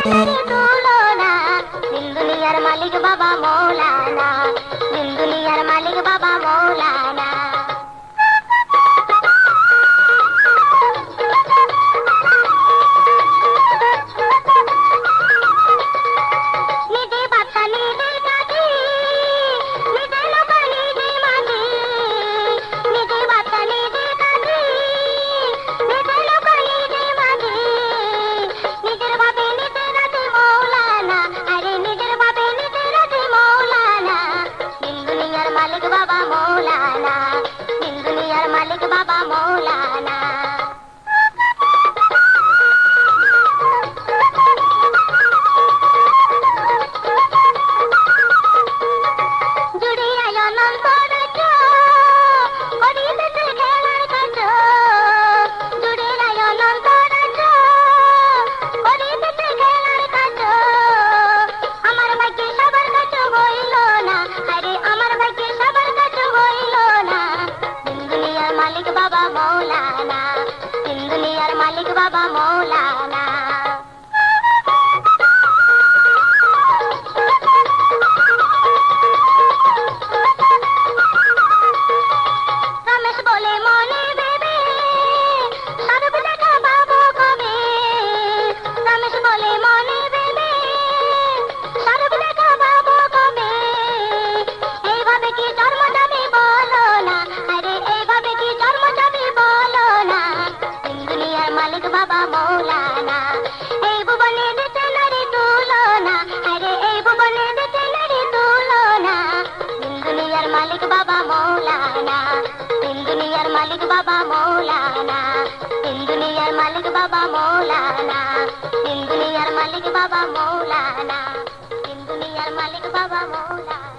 তেরি তুলনা, দিন দুনিয়ার মালিক বাবা মৌলানা, দিন দুনিয়ার মালিক বাবা মৌলানা। নিজে বাচ্চা নিজে কাঁদি, নিজে লোকা নিজে মাঝি, নিজে বাচ্চা নিজে কাঁদি, নিজে লোকা নিজে মাঝি, নিজের বাপে নিজে রাজি মৌলানা, আরে নিজের বাপে নিজে রাজি মৌলানা, দিন দুনিয়ার মালিক বাবা মৌলানা, দিন দুনিয়ার মালিক বাবা মৌলানা। মালিক বাবা মৌলানা, দিন দুনিয়ার মালিক বাবা মৌলানা। রমেশ বলে মনে ভেবে স্বরূপ দেখা পাবো কবে, রমেশ বলে মনে ভেবে স্বরূপ দেখা পাবো কবে, এইভাবে কি জন্ম যাবে বলো না, আরে এইভাবে কি জন্ম যাবে বলো না, দিন দুনিয়ার মালিক বাবা মৌলানা, এই ভুবনে দিতে নারী তুলনা, আরে এই ভুবনে দিতে নারী তুলনা, দিন দুনিয়ার মালিক বাবা মৌলানা, দিন দুনিয়ার মালিক বাবা মৌলানা, দিন দুনিয়ার মালিক বাবা মৌলানা, দিন দুনিয়ার মালিক বাবা মৌলানা, দিন দুনিয়ার মালিক বাবা মৌলানা।